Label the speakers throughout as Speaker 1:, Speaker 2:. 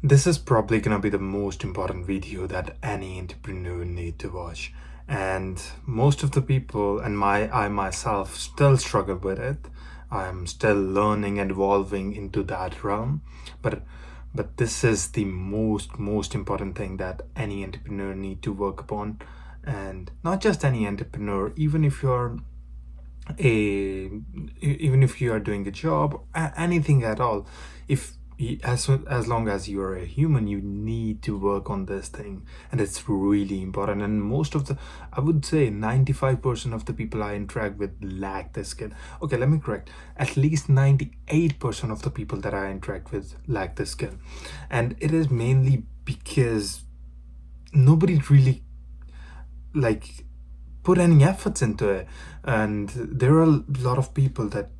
Speaker 1: This is probably gonna be the most important video that any entrepreneur need to watch. And most of the people and I myself still struggle with it. I'm still learning and evolving into that realm. But this is the most important thing that any entrepreneur need to work upon. And not just any entrepreneur, a even if you are doing a job, anything at all, if as long as you are a human, you need to work on this thing, and it's really important. And most of the, I would say 95% of the people I interact with lack this skill. Okay, let me correct, at least 98% of the people that I interact with lack this skill. And it is mainly because nobody really like put any efforts into it, and there are a lot of people that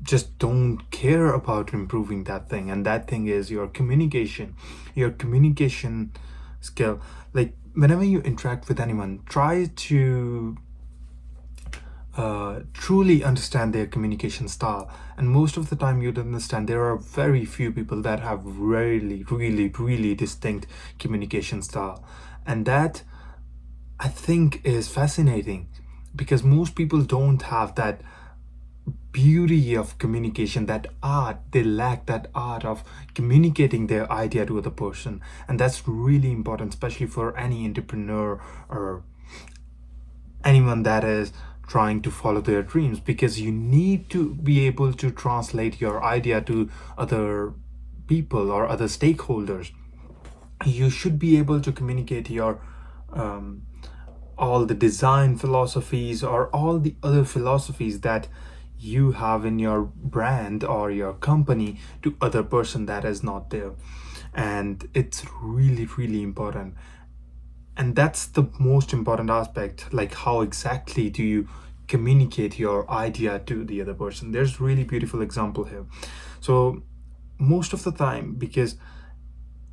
Speaker 1: just don't care about improving that thing, and that thing is your communication skill. Like whenever you interact with anyone, try to truly understand their communication style. And most of the time you'd understand there are very few people that have really distinct communication style, and that I think is fascinating, because most people don't have that beauty of communication, that art. They lack that art of communicating their idea to other person, and that's really important, especially for any entrepreneur or anyone that is trying to follow their dreams, because you need to be able to translate your idea to other people or other stakeholders. You should be able to communicate your all the design philosophies or all the other philosophies that you have in your brand or your company to other person that is not there. And it's really important, and that's the most important aspect. Like, how exactly do you communicate your idea to the other person? There's really beautiful example here. So most of the time, because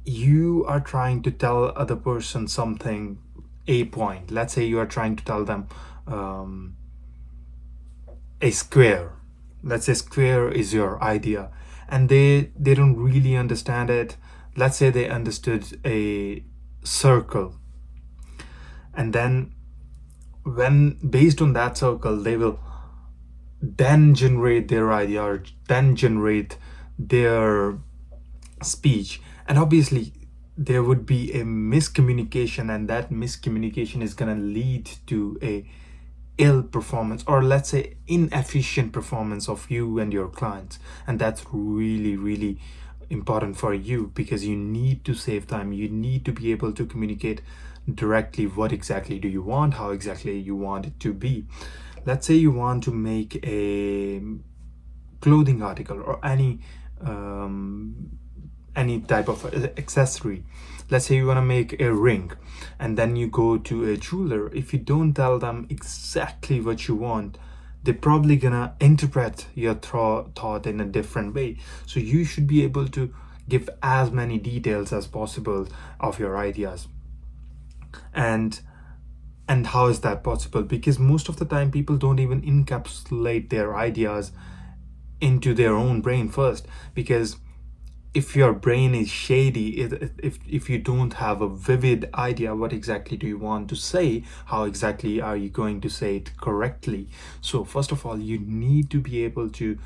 Speaker 1: you are trying to tell other person something, a point, let's say you are trying to tell them a square, let's say square is your idea, and they don't really understand it. Let's say they understood a circle, and then when based on that circle they will then generate their idea or then generate their speech. And obviously there would be a miscommunication, and that miscommunication is going to lead to a ill performance, or let's say inefficient performance of you and your clients. And that's really important for you, because you need to save time. You need to be able to communicate directly what exactly do you want, how exactly you want it to be. Let's say you want to make a clothing article or any type of accessory. Let's say you want to make a ring, and then you go to a jeweler. If you don't tell them exactly what you want, they're probably gonna interpret your thought in a different way. So you should be able to give as many details as possible of your ideas. And how is that possible? Because most of the time people don't even encapsulate their ideas into their own brain first. Because if your brain is shady, if you don't have a vivid idea what exactly do you want to say, how exactly are you going to say it correctly? So first of all, you need to be able to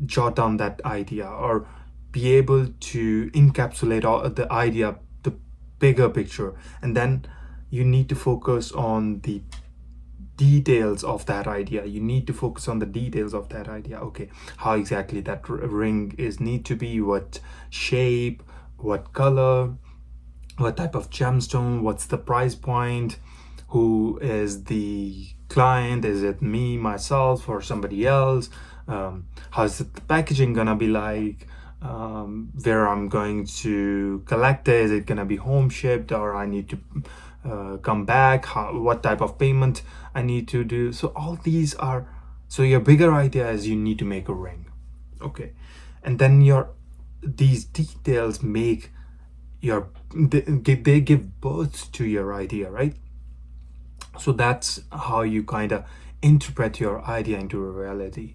Speaker 1: jot down that idea, or be able to encapsulate all the idea, the bigger picture. And then you need to focus on the details of that idea. You need to focus on the details of that idea. Okay, how exactly that ring is need to be, what shape, what color, what type of gemstone, what's the price point, who is the client, is it me, myself, or somebody else, how's the packaging gonna be like, where I'm going to collect it, is it gonna be home shipped, or I need to come back, what type of payment I need to do. So all these are, so your bigger idea is you need to make a ring. Okay, and then these details make they give birth to your idea, right? So that's how you kind of interpret your idea into a reality.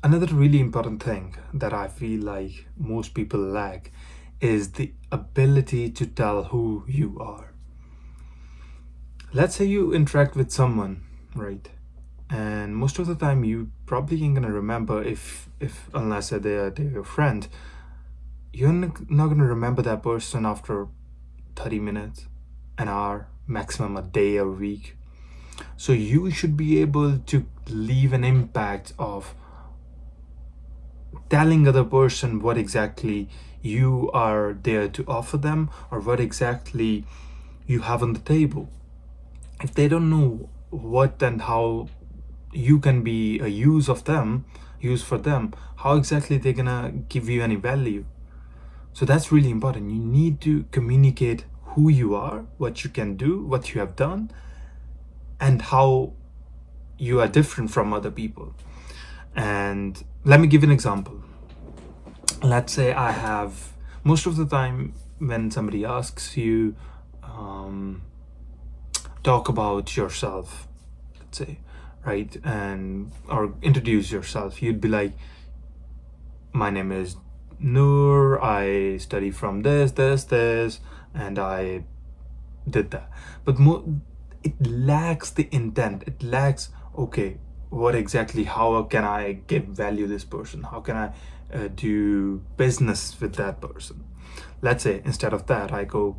Speaker 1: Another really important thing that I feel like most people lack is the ability to tell who you are. Let's say you interact with someone, right? And most of the time you probably ain't gonna remember if unless they're your friend, you're not gonna remember that person after 30 minutes, an hour, maximum a day or week. So you should be able to leave an impact of telling other person what exactly you are there to offer them, or what exactly you have on the table. If they don't know what and how you can be a use for them, how exactly they're gonna give you any value? So that's really important. You need to communicate who you are, what you can do, what you have done, and how you are different from other people. And let me give an example. Let's say I have, most of the time when somebody asks you, um, talk about yourself, let's say, right, and or introduce yourself, you'd be like, my name is Noor, I study from this, and I did that. But it lacks the intent. It lacks, okay, what exactly, how can I give value to this person? How can I do business with that person? Let's say instead of that, I go,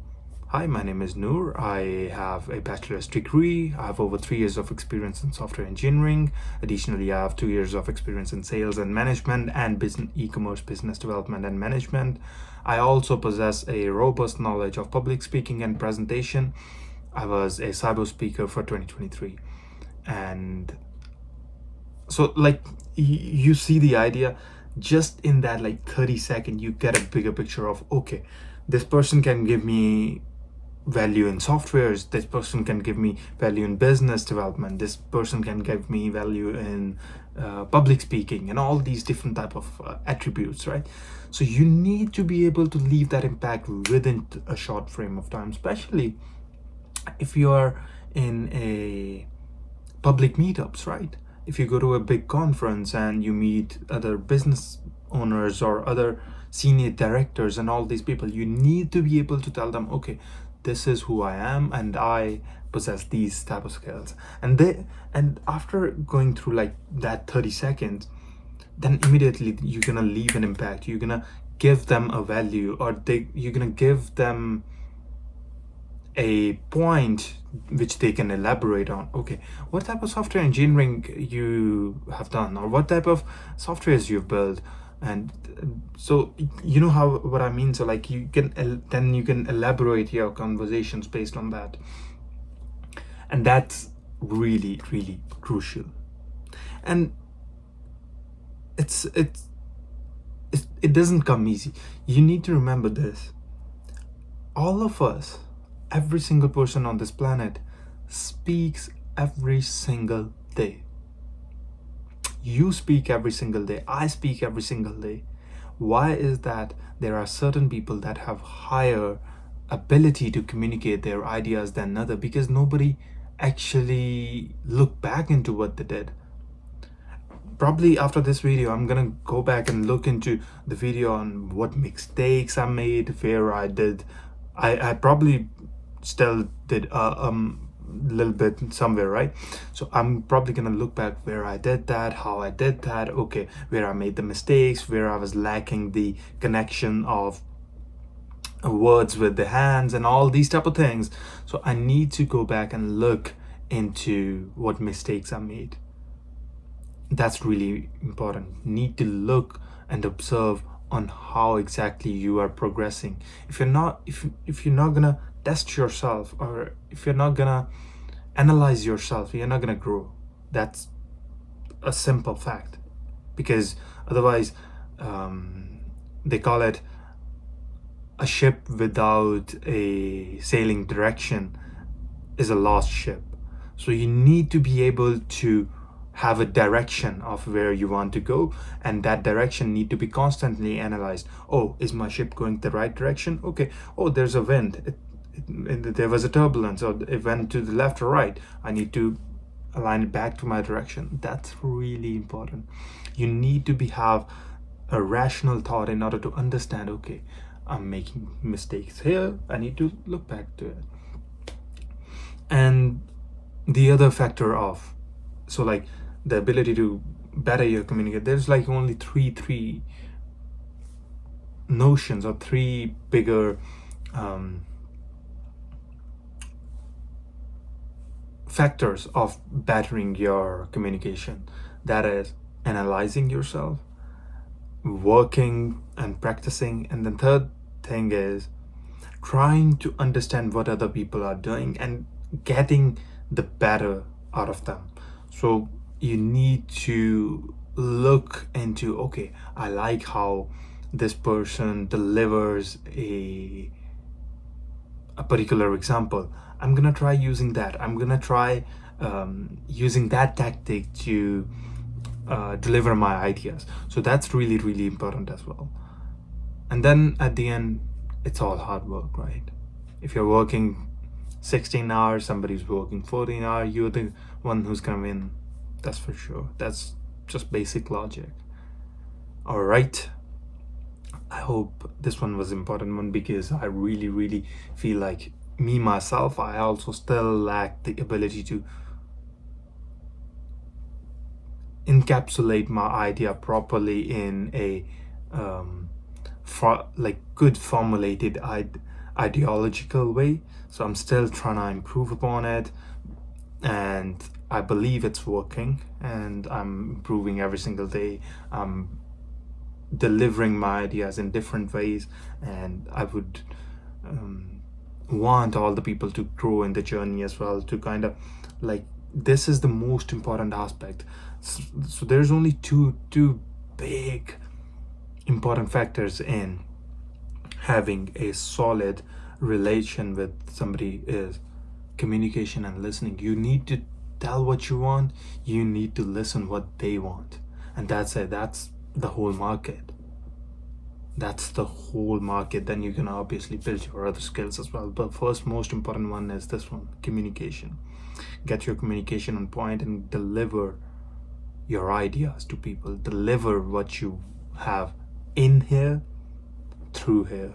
Speaker 1: hi, my name is Noor. I have a bachelor's degree. I have over 3 years of experience in software engineering. Additionally, I have 2 years of experience in sales and management and business e-commerce business development and management. I also possess a robust knowledge of public speaking and presentation. I was a cyber speaker for 2023. And so like you see the idea, just in that like 30-second you get a bigger picture of, okay, this person can give me value in softwares, this person can give me value in business development, this person can give me value in public speaking, and all these different type of attributes, right? So you need to be able to leave that impact within a short frame of time, especially if you are in a public meetups, right? If you go to a big conference and you meet other business owners or other senior directors and all these people, you need to be able to tell them, okay, this is who I am and I possess these type of skills. And after going through like that 30 seconds, then immediately you're gonna leave an impact. You're gonna give them a value, or you're gonna give them a point which they can elaborate on. Okay, what type of software engineering you have done, or what type of softwares you've built. And so you know how what I mean. So like you can then you can elaborate your conversations based on that, and that's really really crucial. And it doesn't come easy. You need to remember this: all of us, every single person on this planet, speaks every single day. You speak every single day. I speak every single day. Why is that? There are certain people that have higher ability to communicate their ideas than other, because nobody actually look back into what they did. Probably after this video, I'm gonna go back and look into the video on what mistakes I made, where I probably still did a little bit somewhere, right? So I'm probably gonna look back where I did that, how I did that, okay, where I made the mistakes, where I was lacking the connection of words with the hands and all these type of things. So I need to go back and look into what mistakes I made. That's really important. Need to look and observe on how exactly you are progressing. If you're not gonna test yourself, or if you're not gonna analyze yourself, you're not gonna grow. That's a simple fact. Because otherwise, they call it a ship without a sailing direction is a lost ship. So you need to be able to have a direction of where you want to go, and that direction need to be constantly analyzed. Oh, is my ship going the right direction? Okay. Oh, there's a wind, there was a turbulence, or it went to the left or right. I need to align it back to my direction. That's really important. You need to have a rational thought in order to understand, okay, I'm making mistakes here, I need to look back to it. And the other factor of, so like the ability to better your communicate, there's like only three notions or three bigger factors of bettering your communication. That is analyzing yourself, working and practicing, and the third thing is trying to understand what other people are doing and getting the better out of them. So you need to look into, okay, I like how this person delivers a particular example. I'm gonna try using that. I'm gonna try using that tactic to deliver my ideas. So that's really, really important as well. And then at the end, it's all hard work, right? If you're working 16 hours, somebody's working 14 hours, you're the one who's gonna win. That's for sure. That's just basic logic. All right. I hope this one was important one, because I really, really feel like me myself, I also still lack the ability to encapsulate my idea properly in a good formulated ideological way. So I'm still trying to improve upon it, and I believe it's working, and I'm improving every single day. I'm delivering my ideas in different ways, and I would want all the people to grow in the journey as well, to kind of like, this is the most important aspect. So there's only two big important factors in having a solid relation with somebody is communication and listening. You need to tell what you want, you need to listen what they want, and that's it. That's the whole market. Then you can obviously build your other skills as well, but first most important one is this one, communication. Get your communication on point and deliver your ideas to people, deliver what you have in here through here.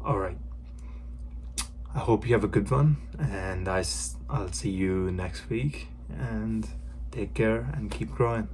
Speaker 1: All right, I hope you have a good one, and I'll see you next week, and take care and keep growing.